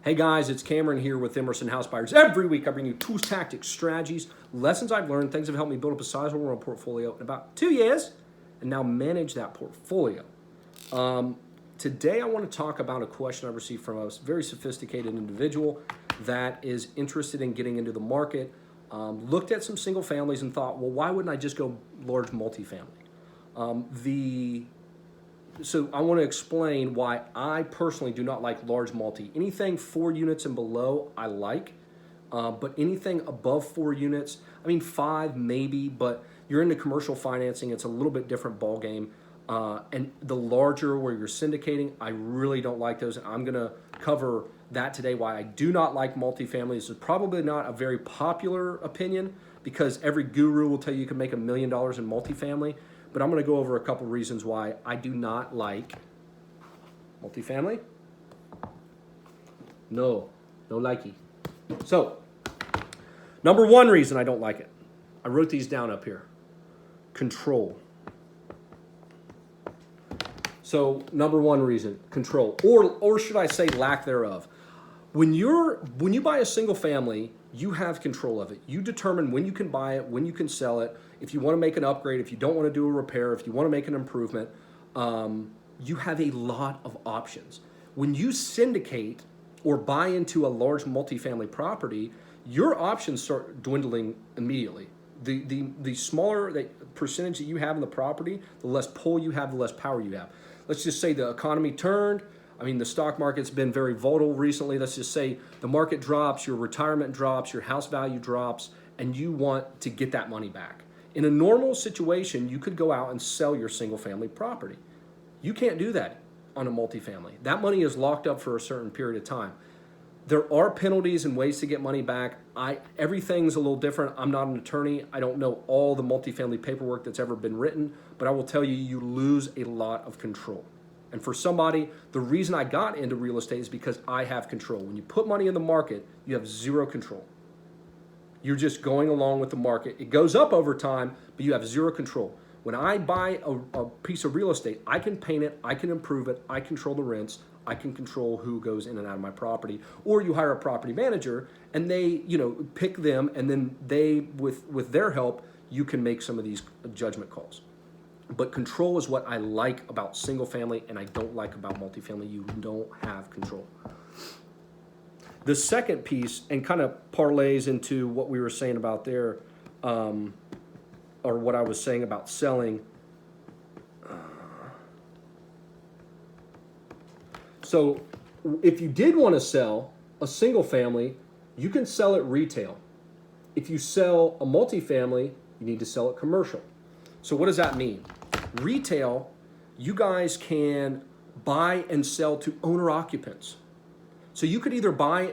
Hey guys, it's Cameron here with Emerson House Buyers. Every week I bring you tools, tactics, strategies, lessons I've learned, things that have helped me build up a sizable rental portfolio in about 2 years and now manage that portfolio. Today I want to talk about a question I received from a very sophisticated individual that is interested in getting into the market, looked at some single families and thought, well, why wouldn't I just go large multifamily? So I want to explain why I personally do not like large multi. Anything 4 units and below, I like. But anything above 4 units, I mean 5 maybe, but you're into commercial financing, it's a little bit different ball game. And the larger where you're syndicating, I really don't like those. And I'm going to cover that today, why I do not like multifamily. This is probably not a very popular opinion because every guru will tell you can make $1 million in multifamily. But I'm going to go over a couple reasons why I do not like multifamily. No likey. So, number one reason I don't like it. I wrote these down up here. Control. So, number one reason, control. Or should I say lack thereof. When you buy a single family, you have control of it. You determine when you can buy it, when you can sell it, if you want to make an upgrade, if you don't want to do a repair, if you want to make an improvement, you have a lot of options. When you syndicate or buy into a large multifamily property, your options start dwindling immediately. The smaller the percentage that you have in the property, the less pull you have, the less power you have. Let's just say the economy turned. I mean, the stock market's been very volatile recently. Let's just say the market drops, your retirement drops, your house value drops, and you want to get that money back. In a normal situation, you could go out and sell your single family property. You can't do that on a multifamily. That money is locked up for a certain period of time. There are penalties and ways to get money back. Everything's a little different. I'm not an attorney. I don't know all the multifamily paperwork that's ever been written, but I will tell you, you lose a lot of control. And for somebody, the reason I got into real estate is because I have control. When you put money in the market, you have zero control. You're just going along with the market. It goes up over time, but you have zero control. When I buy a piece of real estate, I can paint it, I can improve it, I control the rents, I can control who goes in and out of my property. Or you hire a property manager and they, pick them, and then they, with their help, you can make some of these judgment calls. But control is what I like about single family and I don't like about multifamily. You don't have control. The second piece, and kind of parlays into what we were saying about there, or what I was saying about selling. So if you did want to sell a single family, you can sell it retail. If you sell a multifamily, you need to sell it commercial. So what does that mean? Retail, you guys can buy and sell to owner-occupants. So you could either buy,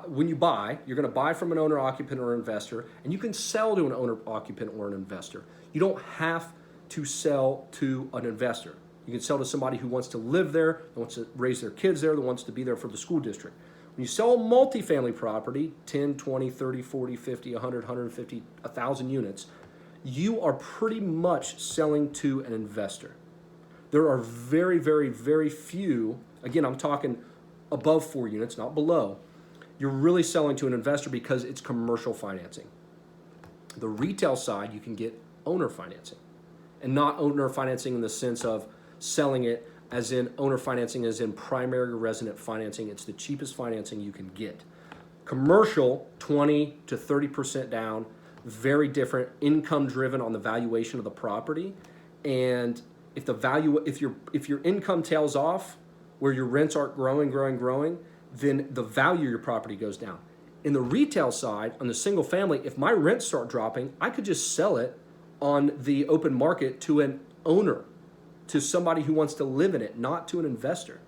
when you buy, you're going to buy from an owner-occupant or investor, and you can sell to an owner-occupant or an investor. You don't have to sell to an investor. You can sell to somebody who wants to live there, that wants to raise their kids there, that wants to be there for the school district. When you sell a multifamily property, 10, 20, 30, 40, 50, 100, 150, 1,000 units, you are pretty much selling to an investor. There are very, very, very few, again, I'm talking above 4 units, not below. You're really selling to an investor because it's commercial financing. The retail side, you can get owner financing. And not owner financing in the sense of selling it as in owner financing as in primary resident financing. It's the cheapest financing you can get. Commercial, 20 to 30% down. Very different, income driven on the valuation of the property. And if your income tails off, where your rents aren't growing, then the value of your property goes down. In the retail side, on the single family, if my rents start dropping, I could just sell it on the open market to an owner, to somebody who wants to live in it, not to an investor.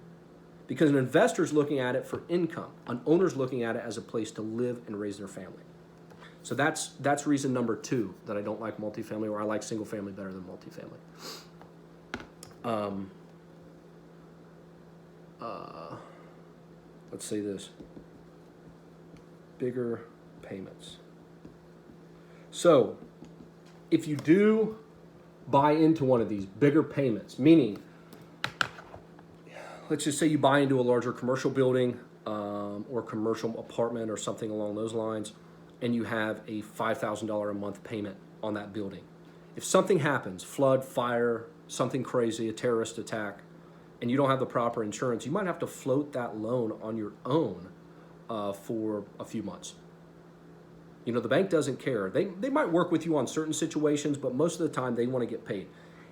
Because an investor is looking at it for income. An owner's looking at it as a place to live and raise their family. So that's reason number 2 that I don't like multifamily, or I like single family better than multifamily. Let's say this. Bigger payments. So if you do buy into one of these bigger payments, meaning, let's just say you buy into a larger commercial building, or commercial apartment or something along those lines, and you have a $5,000 a month payment on that building. If something happens, flood, fire, something crazy, a terrorist attack, and you don't have the proper insurance, you might have to float that loan on your own for a few months. You know, the bank doesn't care. They might work with you on certain situations, but most of the time they want to get paid.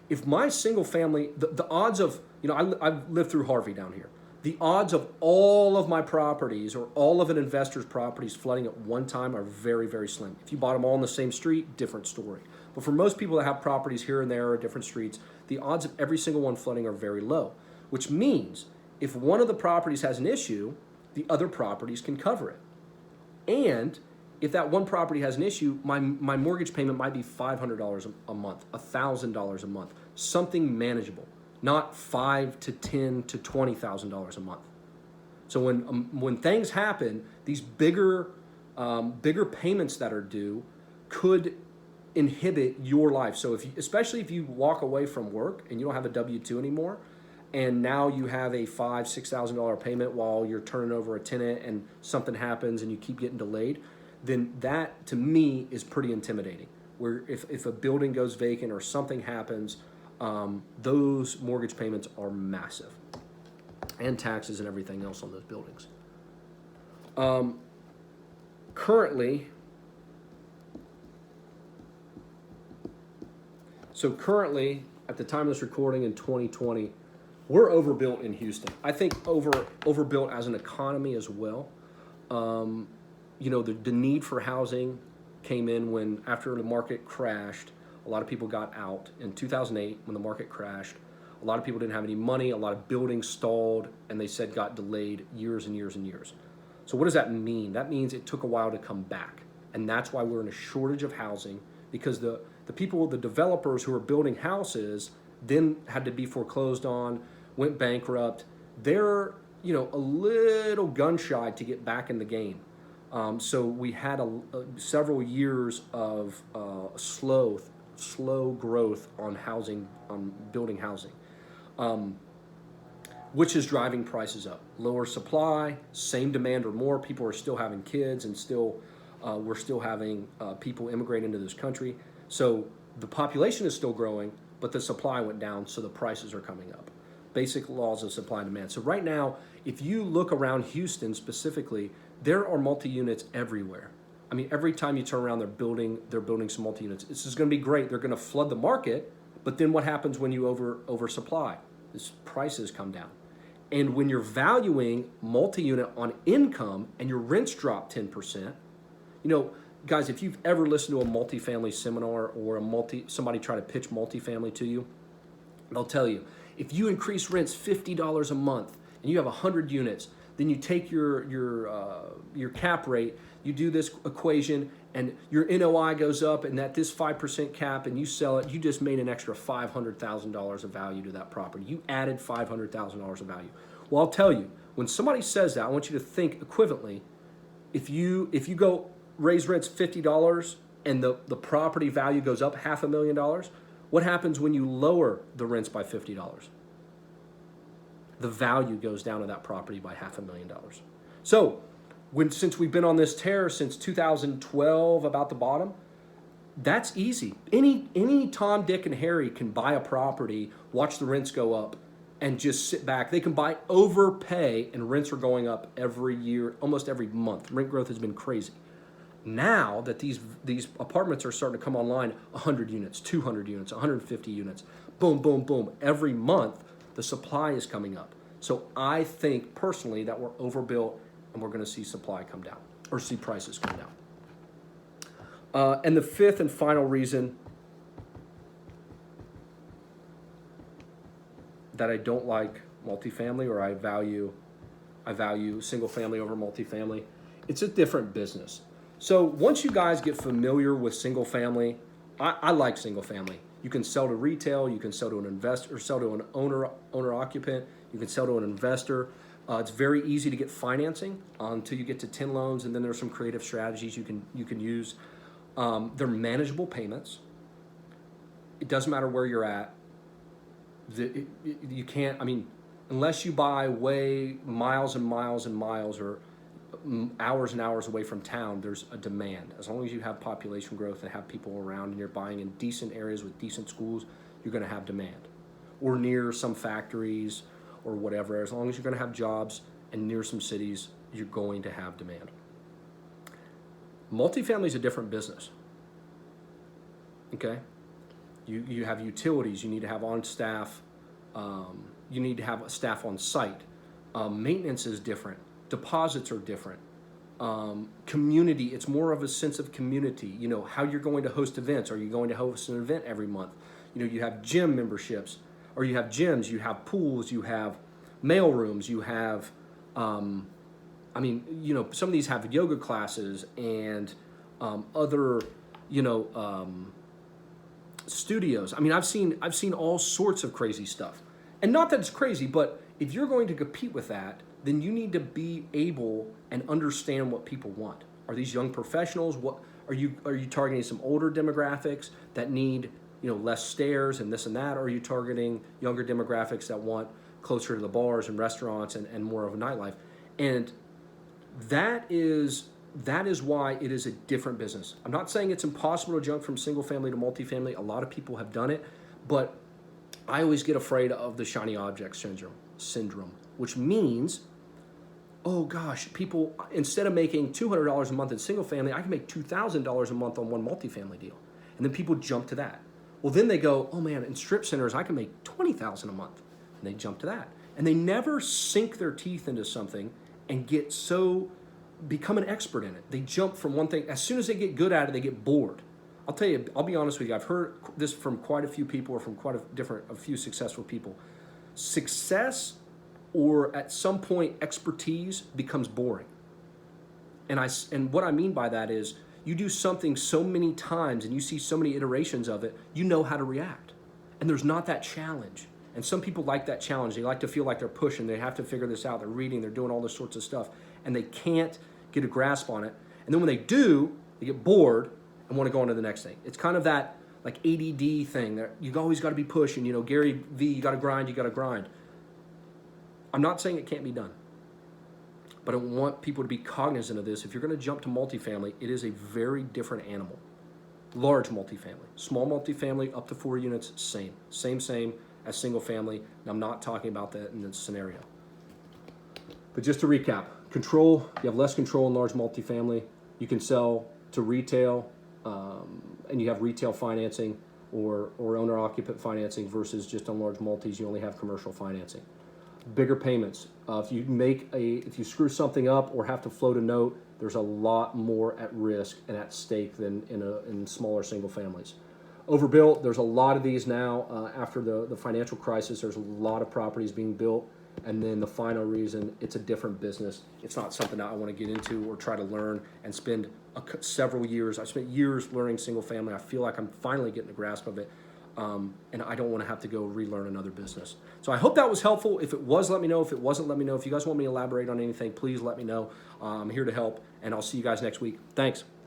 If my single family, the odds of, you know, I've lived through Harvey down here. The odds of all of my properties or all of an investor's properties flooding at one time are very, very slim. If you bought them all in the same street, different story. But for most people that have properties here and there or different streets, the odds of every single one flooding are very low, which means if one of the properties has an issue, the other properties can cover it. And if that one property has an issue, my mortgage payment might be $500 a month, $1,000 a month, something manageable, not $5,000 to $10,000 to $20,000 a month. So when things happen, these bigger payments that are due could inhibit your life. So especially if you walk away from work and you don't have a W-2 anymore, and now you have a $5,000-$6,000 payment while you're turning over a tenant and something happens and you keep getting delayed, then that, to me, is pretty intimidating. Where if a building goes vacant or something happens, those mortgage payments are massive. And taxes and everything else on those buildings. Currently, at the time of this recording in 2020, we're overbuilt in Houston. I think overbuilt as an economy as well. You know, the need for housing came in when, after the market crashed, a lot of people got out. In 2008, when the market crashed, a lot of people didn't have any money, a lot of buildings stalled, and they said got delayed years and years and years. So what does that mean? That means it took a while to come back. And that's why we're in a shortage of housing, because the people, the developers who are building houses then had to be foreclosed on, went bankrupt. They're, you know, a little gun shy to get back in the game. So we had several years of slow growth on housing, on building housing, which is driving prices up. Lower supply, same demand or more. People are still having kids, and we're still having people immigrate into this country. So the population is still growing, but the supply went down, so the prices are coming up. Basic laws of supply and demand. So right now, if you look around Houston specifically, there are multi-units everywhere. I mean, every time you turn around, they're building some multi-units. This is going to be great. They're going to flood the market, but then what happens when you oversupply? This prices come down. And when you're valuing multi-unit on income and your rents drop 10%, you know, guys, if you've ever listened to a multifamily seminar or somebody try to pitch multifamily to you, they'll tell you, if you increase rents $50 a month and you have 100 units, then you take your cap rate, you do this equation, and your NOI goes up, and at this 5% cap, and you sell it, you just made an extra $500,000 of value to that property. You added $500,000 of value. Well, I'll tell you, when somebody says that, I want you to think equivalently. If you go raise rents $50 and the property value goes up $500,000, what happens when you lower the rents by $50? The value goes down to that property by $500,000. So, since we've been on this tear since 2012, about the bottom, that's easy. Any Tom, Dick, and Harry can buy a property, watch the rents go up, and just sit back. They can overpay, and rents are going up every year, almost every month. Rent growth has been crazy. Now that these apartments are starting to come online, 100 units, 200 units, 150 units, boom, boom, boom, every month, the supply is coming up. So I think personally that we're overbuilt and we're going to see supply come down, or see prices come down. And the fifth and final reason that I don't like multifamily, or I value single family over multifamily, it's a different business. So once you guys get familiar with single family, I like single family. You can sell to retail, you can sell to an investor, or sell to an owner occupant, you can sell to an investor. It's very easy to get financing until you get to 10 loans, and then there's some creative strategies you can use. They're manageable payments. It doesn't matter where you're at. You can't, I mean, unless you buy way miles and miles and miles or hours and hours away from town, there's a demand. As long as you have population growth and have people around and you're buying in decent areas with decent schools, you're going to have demand. Or near some factories or whatever. As long as you're going to have jobs and near some cities, you're going to have demand. Multifamily is a different business. Okay? You have utilities. You need to have on staff. You need to have staff on site. Maintenance is different. Deposits are different. Community, it's more of a sense of community. You know, how you're going to host events. Are you going to host an event every month? You know, you have gym memberships, or you have gyms, you have pools, you have mail rooms, you have, some of these have yoga classes and other, studios. I mean, I've seen all sorts of crazy stuff. And not that it's crazy, but if you're going to compete with that, then you need to be able and understand what people want. Are these young professionals? What are you targeting some older demographics that need, less stairs and this and that? Or are you targeting younger demographics that want closer to the bars and restaurants and more of a nightlife? And that is why it is a different business. I'm not saying it's impossible to jump from single family to multifamily. A lot of people have done it, but I always get afraid of the shiny object syndrome, which means, oh gosh, people, instead of making $200 a month in single family, I can make $2,000 a month on one multifamily deal. And then people jump to that. Well, then they go, oh man, in strip centers, I can make $20,000 a month. And they jump to that. And they never sink their teeth into something and become an expert in it. They jump from one thing. As soon as they get good at it, they get bored. I'll tell you, I'll be honest with you. I've heard this from quite a few people, or from a few successful people. Success, or at some point expertise, becomes boring. And what I mean by that is, you do something so many times and you see so many iterations of it, you know how to react. And there's not that challenge. And some people like that challenge. They like to feel like they're pushing. They have to figure this out. They're reading. They're doing all this sorts of stuff. And they can't get a grasp on it. And then when they do, they get bored and want to go on to the next thing. It's kind of that like ADD thing that you always got to be pushing. Gary V, you got to grind. I'm not saying it can't be done. But I want people to be cognizant of this. If you're going to jump to multifamily, it is a very different animal. Large multifamily. Small multifamily, up to 4 units, same as single family. And I'm not talking about that in this scenario. But just to recap, control, you have less control in large multifamily. You can sell to retail, and you have retail financing or owner-occupant financing, versus just on large multis, you only have commercial financing. Bigger payments. If you screw something up or have to float a note, there's a lot more at risk and at stake than in smaller single families. Overbuilt, there's a lot of these now. After the financial crisis, there's a lot of properties being built. And then the final reason, it's a different business. It's not something that I want to get into or try to learn and spend several years. I spent years learning single family. I feel like I'm finally getting the grasp of it. And I don't want to have to go relearn another business. So I hope that was helpful. If it was, let me know. If it wasn't, let me know. If you guys want me to elaborate on anything, please let me know. I'm here to help, and I'll see you guys next week. Thanks.